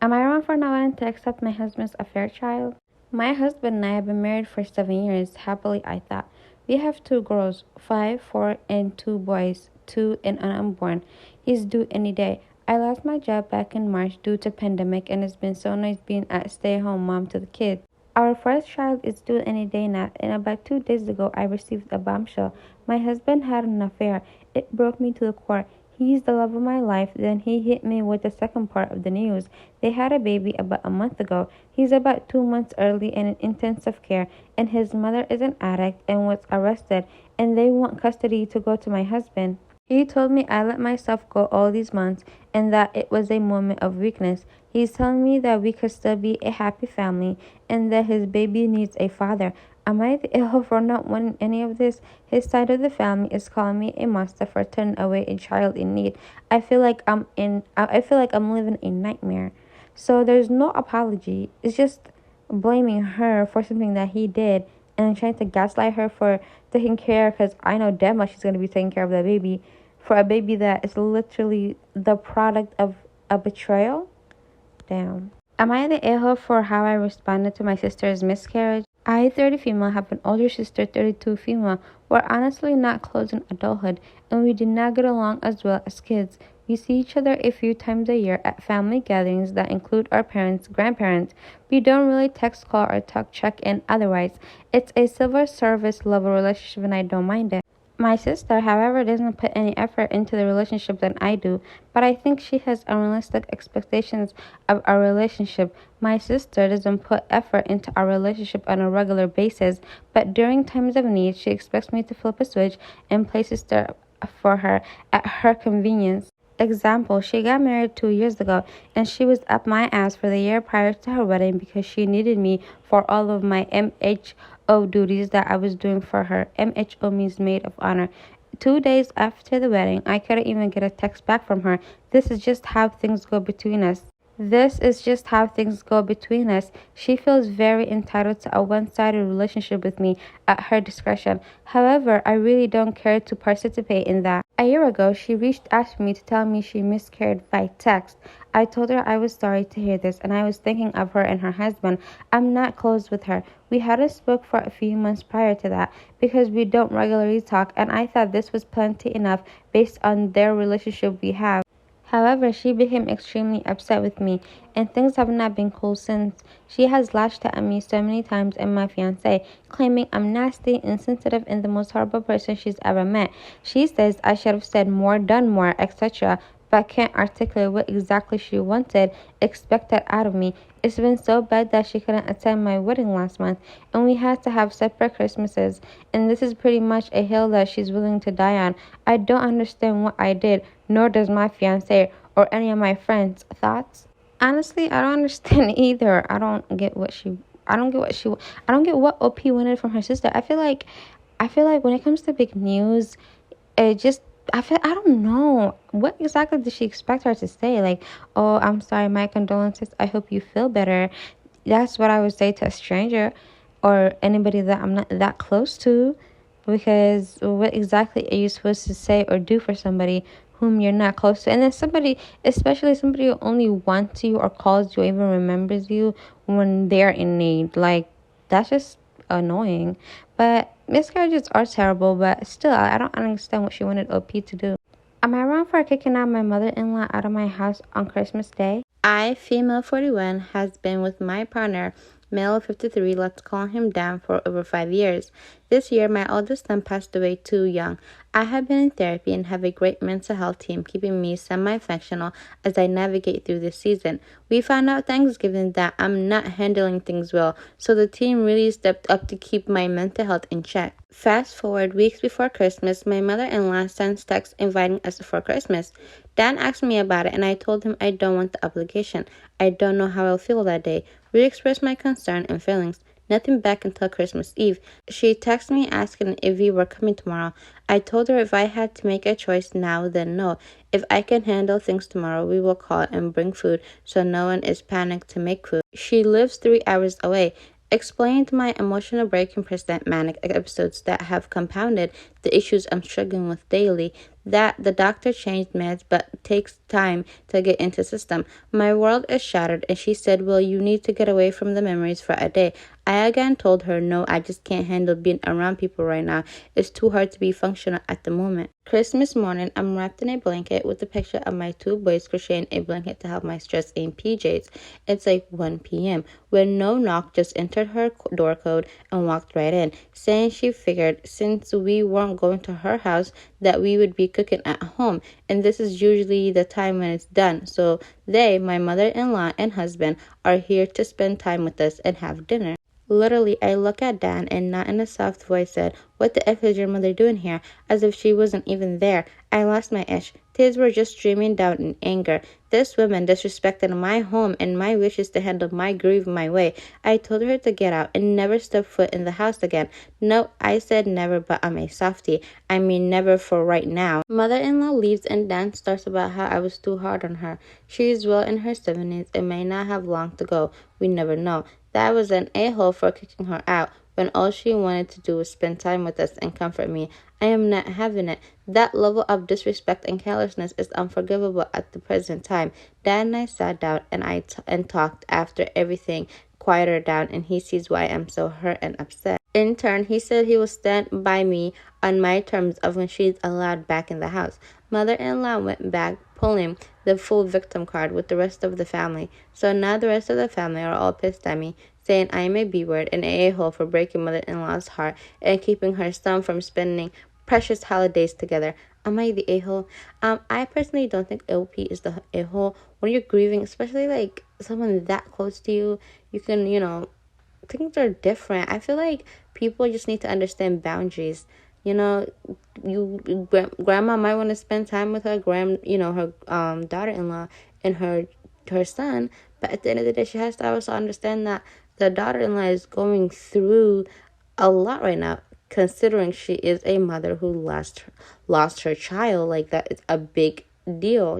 Am I wrong for not wanting to accept my husband's affair child? My husband and I have been married for 7 years, happily I thought. We have two girls, 5, 4, and 2 boys, 2 and an unborn. He's due any day. I lost my job back in March due to pandemic, and it's been so nice being a stay-at-home mom to the kids. Our first child is due any day now, and about 2 days ago I received a bombshell. My husband had an affair. It broke me to the core. He's the love of my life. Then he hit me with the second part of the news. They had a baby about a month ago. He's about 2 months early and in intensive care, and his mother is an addict and was arrested, and they want custody to go to my husband. He told me I let myself go all these months and that it was a moment of weakness. He's telling me that we could still be a happy family and that his baby needs a father. Am I the ill for not wanting any of this? His side of the family is calling me a monster for turning away a child in need. I feel like I'm living a nightmare. So there's no apology. It's just blaming her for something that he did and trying to gaslight her for taking care, because I know damn well she's going to be taking care of the baby, for a baby that is literally the product of a betrayal. Damn. Am I the a-hole for how I responded to my sister's miscarriage? I, 30 female, have an older sister, 32 female. We're honestly not close in adulthood, and we did not get along as well as kids. We see each other a few times a year at family gatherings that include our parents, grandparents. We don't really text, call, or talk check in otherwise. It's a civil service level relationship, and I don't mind it. My sister, however, doesn't put any effort into the relationship than I do, but I think she has unrealistic expectations of our relationship. My sister doesn't put effort into our relationship on a regular basis, but during times of need, she expects me to flip a switch and play sister for her at her convenience. Example, she got married 2 years ago, and she was up my ass for the year prior to her wedding because she needed me for all of my MHO duties that I was doing for her. MHO means maid of honor. 2 days after the wedding, I couldn't even get a text back from her. This is just how things go between us. She feels very entitled to a one-sided relationship with me at her discretion. However, I really don't care to participate in that. A year ago, she reached out to me to tell me she miscarried by text. I told her I was sorry to hear this, and I was thinking of her and her husband. I'm not close with her. We hadn't spoke for a few months prior to that because we don't regularly talk, and I thought this was plenty enough based on their relationship we have. However, she became extremely upset with me, and things have not been cool since. She has lashed at me so many times and my fiancé, claiming I'm nasty, insensitive, and the most horrible person she's ever met. She says I should have said more, done more, etc., but can't articulate what exactly she expected out of me. It's been so bad that she couldn't attend my wedding last month, and we had to have separate Christmases, and this is pretty much a hill that she's willing to die on. I don't understand what I did, nor does my fiancé or any of my friends. Thoughts? Honestly, I don't understand either. I don't get what OP wanted from her sister. I feel like when it comes to big news, I don't know. What exactly did she expect her to say? Like, oh, I'm sorry, my condolences. I hope you feel better. That's what I would say to a stranger or anybody that I'm not that close to. Because what exactly are you supposed to say or do for somebody whom you're not close to? And then especially somebody who only wants you or calls you or even remembers you when they're in need. Like, that's just annoying. But miscarriages are terrible, but still, I don't understand what she wanted OP to do. Am I wrong for kicking out my mother-in-law out of my house on Christmas Day? I, female 41, has been with my partner, male 53, let's call him Dan, for over 5 years. This year, my oldest son passed away too young. I have been in therapy and have a great mental health team keeping me semi-functional as I navigate through this season. We found out Thanksgiving that I'm not handling things well, so the team really stepped up to keep my mental health in check. Fast forward weeks before Christmas, my mother-in-law sends text inviting us for Christmas. Dan asked me about it, and I told him I don't want the obligation. I don't know how I'll feel that day. We expressed my concern and feelings. Nothing back until Christmas Eve. She texted me asking if we were coming tomorrow. I told her if I had to make a choice now, then no. If I can handle things tomorrow, we will call and bring food so no one is panicked to make food. She lives 3 hours away. Explained my emotional break and present manic episodes that have compounded the issues I'm struggling with daily. that the doctor changed meds but takes time to get into system. My world is shattered, and she said, well, you need to get away from the memories for a day. I again told her, no, I just can't handle being around people right now. It's too hard to be functional at the moment. Christmas morning, I'm wrapped in a blanket with a picture of my two boys crocheting a blanket to help my stress in PJs. It's like 1 p.m. when no knock just entered her door code and walked right in, saying she figured since we weren't going to her house that we would be cooking at home, and this is usually the time when it's done. So they, my mother-in-law and husband, are here to spend time with us and have dinner. Literally, I look at Dan and not in a soft voice said, what the F is your mother doing here? As if she wasn't even there. I lost my ish. Tears were just streaming down in anger. This woman disrespected my home and my wishes to handle my grief my way. I told her to get out and never step foot in the house again. No, I said never, but I'm a softie. I mean never for right now. Mother-in-law leaves and Dan starts about how I was too hard on her. She is well in her 70s and may not have long to go. We never know. That was an a-hole for kicking her out when all she wanted to do was spend time with us and comfort me. I am not having it. That level of disrespect and carelessness is unforgivable at the present time. Dad and I sat down and talked after everything quieted down, and he sees why I'm so hurt and upset. In turn, he said he will stand by me on my terms of when she's allowed back in the house. Mother-in-law went back pulling the full victim card with the rest of the family. So now the rest of the family are all pissed at me, saying I am a B-word and a-hole for breaking mother-in-law's heart and keeping her son from spending precious holidays together. Am I the a-hole? I personally don't think LP is the a-hole. When you're grieving, especially like someone that close to you, you can, things are different. I feel like people just need to understand boundaries. Grandma might want to spend time with her her daughter-in-law and her son, but at the end of the day, she has to also understand that the daughter-in-law is going through a lot right now, considering she is a mother who lost her child. Like, that is a big deal.